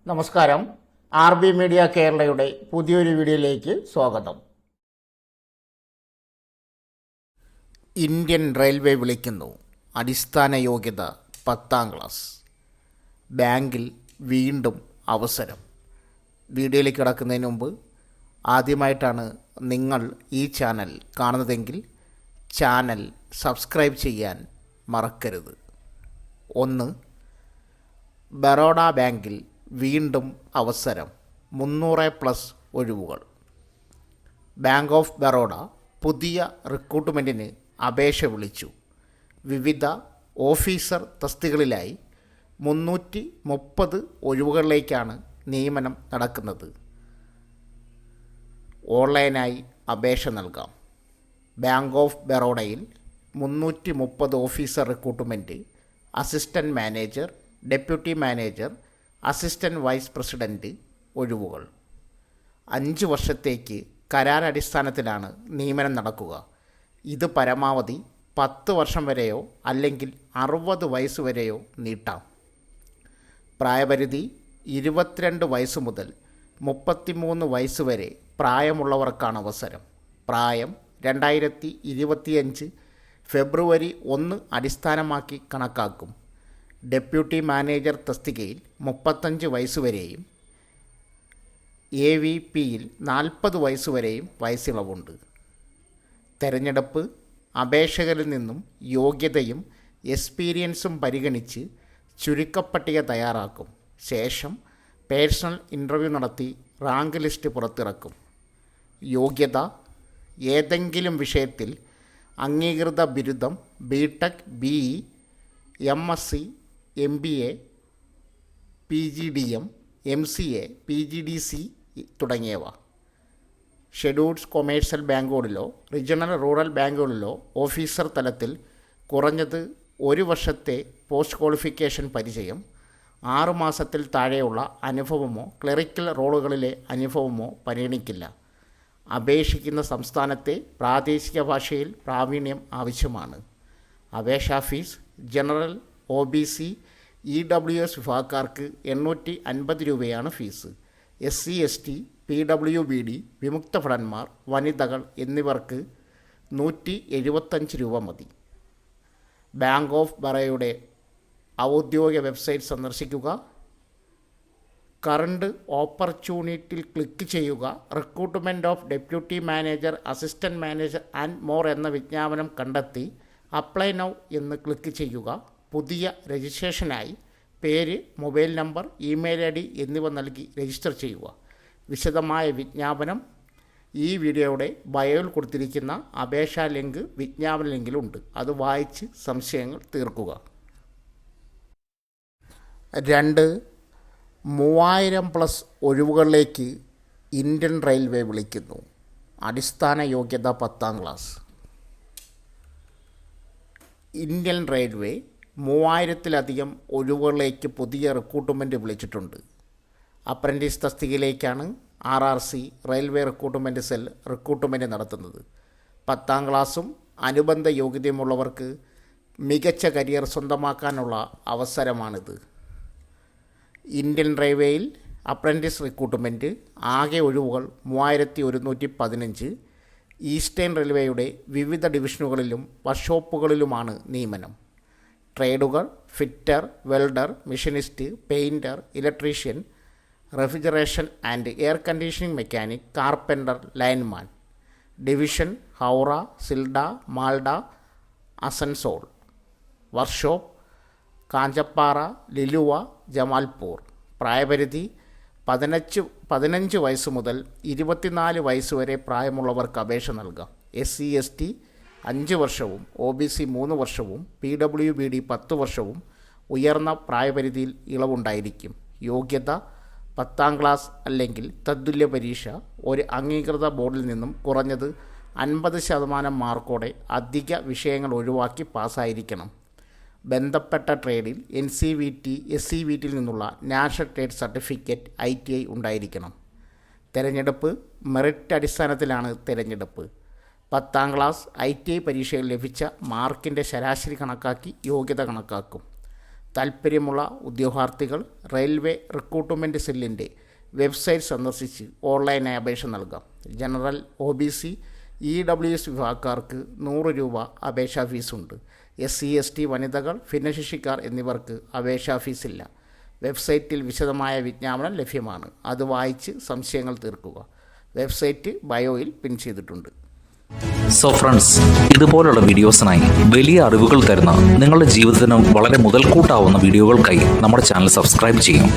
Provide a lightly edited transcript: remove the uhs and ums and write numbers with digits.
നമസ്കാരം. RB media കേരളയുടെ പുതിയൊരു വീഡിയോയിലേക്ക് സ്വാഗതം. ഇന്ത്യൻ റെയിൽവേ വിളിക്കുന്നു. അടിസ്ഥാന യോഗ്യത 10ാം ക്ലാസ്. ബാങ്കിൽ വീണ്ടും അവസരം. വീഡിയോയിലേക്ക് കിടക്കുന്നതിന് മുമ്പ് ആദ്യമായിട്ടാണ് നിങ്ങൾ ഈ ചാനൽ കാണുന്നതെങ്കിൽ ചാനൽ സബ്സ്ക്രൈബ് ചെയ്യാൻ മറക്കരുത്. 1. ബറോഡ ബാങ്കിൽ വീണ്ടും അവസരം. 300+ ഒഴിവുകൾ. ബാങ്ക് ഓഫ് ബറോഡ പുതിയ റിക്രൂട്ട്മെൻറ്റിന് അപേക്ഷ വിളിച്ചു. വിവിധ ഓഫീസർ തസ്തികകളിലായി 330 ഒഴിവുകളിലേക്കാണ് നിയമനം നടക്കുന്നത്. ഓൺലൈനായി അപേക്ഷ നൽകാം. ബാങ്ക് ഓഫ് ബറോഡയിൽ 330 officer recruitment, assistant manager, deputy manager, assistant vice president ഒഴിവുകൾ. 5 വർഷത്തേക്ക് കരാർ അടിസ്ഥാനത്തിലാണ് നിയമനം നടക്കുക. ഇത് പരമാവധി 10 വർഷം വരെയോ അല്ലെങ്കിൽ 60 വയസ്സ് വരെയോ നീട്ടാം. പ്രായപരിധി 22 വയസ്സ് മുതൽ 33 വയസ്സ് വരെ പ്രായമുള്ളവർക്കാണ് അവസരം. പ്രായം 2025 ഫെബ്രുവരി 1 അടിസ്ഥാനമാക്കി കണക്കാക്കും. ഡെപ്യൂട്ടി മാനേജർ തസ്തികയിൽ 35 വയസ്സുവരെയും AVPയിൽ 40 വയസ്സുവരെയും വയസ്സിളവുണ്ട്. തെരഞ്ഞെടുപ്പ് അപേക്ഷകരിൽ നിന്നും യോഗ്യതയും എക്സ്പീരിയൻസും പരിഗണിച്ച് ചുരുക്കപ്പട്ടിക തയ്യാറാക്കും. ശേഷം പേഴ്സണൽ ഇൻ്റർവ്യൂ നടത്തി റാങ്ക് ലിസ്റ്റ് പുറത്തിറക്കും. യോഗ്യത: ഏതെങ്കിലും വിഷയത്തിൽ അംഗീകൃത ബിരുദം, BTech, BE, MSc, MBA, PGDM, MCA, PGDC തുടങ്ങിയവ. ഷെഡ്യൂൾഡ് കൊമേഴ്സ്യൽ ബാങ്കുകളിലോ റീജിയണൽ റൂറൽ ബാങ്കുകളിലോ ഓഫീസർ തലത്തിൽ കുറഞ്ഞത് 1 വർഷത്തെ പോസ്റ്റ് ക്വാളിഫിക്കേഷൻ പരിചയം, 6 മാസത്തിൽ താഴെയുള്ള അനുഭവമോ ക്ലറിക്കൽ റോളുകളിലെ അനുഭവമോ പരിഗണിക്കില്ല. അപേക്ഷിക്കുന്ന സംസ്ഥാനത്തെ പ്രാദേശിക ഭാഷയിൽ പ്രാവീണ്യം ആവശ്യമാണ്. അപേക്ഷാ ഫീസ്: ജനറൽ, OBC, EWS വിഭാഗക്കാർക്ക് 850 രൂപയാണ് ഫീസ്. SC, ST, PWBD, വിമുക്ത ഭടന്മാർ, വനിതകൾ എന്നിവർക്ക് 175 രൂപ മതി. ബാങ്ക് ഓഫ് ബറോഡയുടെ ഔദ്യോഗിക വെബ്സൈറ്റ് സന്ദർശിക്കുക. കറണ്ട് ഓപ്പർച്യൂണിറ്റിയിൽ ക്ലിക്ക് ചെയ്യുക. Recruitment of deputy manager, assistant manager and more എന്ന വിജ്ഞാപനം കണ്ടെത്തി അപ്ലൈ നൗ എന്ന് ക്ലിക്ക് ചെയ്യുക. പുതിയ രജിസ്ട്രേഷനായി പേര്, മൊബൈൽ നമ്പർ, ഇമെയിൽ ID എന്നിവ നൽകി രജിസ്റ്റർ ചെയ്യുക. വിശദമായ വിജ്ഞാപനം ഈ വീഡിയോയുടെ ബയോയിൽ കൊടുത്തിരിക്കുന്ന അപേക്ഷാ ലിങ്ക് വിജ്ഞാപന ലിങ്കിലുണ്ട്. അത് വായിച്ച് സംശയങ്ങൾ തീർക്കുക. 2. 3000+ ഒഴിവുകളിലേക്ക് ഇന്ത്യൻ റെയിൽവേ വിളിക്കുന്നു. അടിസ്ഥാന യോഗ്യത 10ാം ക്ലാസ്. ഇന്ത്യൻ റെയിൽവേ 3000-ലധികം ഒഴിവുകളിലേക്ക് പുതിയ റിക്രൂട്ട്മെൻറ്റ് വിളിച്ചിട്ടുണ്ട്. അപ്രൻറ്റീസ് തസ്തികയിലേക്കാണ് RRC railway recruitment cell recruitment നടത്തുന്നത്. 10ാം ക്ലാസ്സും അനുബന്ധ യോഗ്യതയുമുള്ളവർക്ക് മികച്ച കരിയർ സ്വന്തമാക്കാനുള്ള അവസരമാണിത്. ഇന്ത്യൻ റെയിൽവേയിൽ അപ്രൻറ്റീസ് റിക്രൂട്ട്മെൻറ്റ്. ആകെ ഒഴിവുകൾ 3115. ഈസ്റ്റേൺ റെയിൽവേയുടെ വിവിധ ഡിവിഷനുകളിലും വർക്ക്ഷോപ്പുകളിലുമാണ് നിയമനം. ട്രേഡുകൾ: fitter, welder, machinist, painter, electrician, refrigeration and air conditioning mechanic, carpenter, lineman. Division: Howrah, Sealdah, Malda, Asansol. Workshop: Kanchrapara, Liluah, Jamalpur. പ്രായപരിധി 15 വയസ്സ് മുതൽ 24 വയസ്സ് വരെ പ്രായമുള്ളവർക്ക് അപേക്ഷ നൽകാം. SC, ST 5 വർഷവും OBC 3 വർഷവും PWBD 10 വർഷവും ഉയർന്ന പ്രായപരിധിയിൽ ഇളവുണ്ടായിരിക്കും. യോഗ്യത: 10ാം ക്ലാസ് അല്ലെങ്കിൽ തത്തുല്യ പരീക്ഷ. ഒരു അംഗീകൃത ബോർഡിൽ നിന്നും കുറഞ്ഞത് 50% മാർക്കോടെ അധിക വിഷയങ്ങൾ ഒഴിവാക്കി പാസ്സായിരിക്കണം. ബന്ധപ്പെട്ട ട്രേഡിൽ NCVT, SCVTയിൽ നിന്നുള്ള നാഷണൽ ട്രേഡ് സർട്ടിഫിക്കറ്റ് ITI ഉണ്ടായിരിക്കണം. തിരഞ്ഞെടുപ്പ് മെറിറ്റ് അടിസ്ഥാനത്തിലാണ് തിരഞ്ഞെടുപ്പ്. 10ാം ക്ലാസ് ITI പരീക്ഷയിൽ ലഭിച്ച മാർക്കിൻ്റെ ശരാശരി കണക്കാക്കി യോഗ്യത കണക്കാക്കും. താൽപ്പര്യമുള്ള ഉദ്യോഗാർത്ഥികൾ റെയിൽവേ റിക്രൂട്ട്മെൻറ്റ് സെല്ലിൻ്റെ വെബ്സൈറ്റ് സന്ദർശിച്ച് ഓൺലൈനായി അപേക്ഷ നൽകാം. ജനറൽ, OBC, EWS വിഭാഗക്കാർക്ക് 100 രൂപ അപേക്ഷാ ഫീസുണ്ട്. SC, ST, വനിതകൾ, ഭിന്നശേഷിക്കാർ എന്നിവർക്ക് അപേക്ഷാ ഫീസില്ല. വെബ്സൈറ്റിൽ വിശദമായ വിജ്ഞാപനം ലഭ്യമാണ്. അത് വായിച്ച് സംശയങ്ങൾ തീർക്കുക. വെബ്സൈറ്റ് ബയോയിൽ പിൻ ചെയ്തിട്ടുണ്ട്. സോ ഫ്രണ്ട്സ്, ഇതുപോലുള്ള വീഡിയോസിനായി വലിയ അറിവുകൾ തരുന്ന നിങ്ങളുടെ ജീവിതത്തിന് വളരെ മുതൽക്കൂട്ടാവുന്ന വീഡിയോകൾക്കായി നമ്മുടെ ചാനൽ സബ്സ്ക്രൈബ് ചെയ്യും.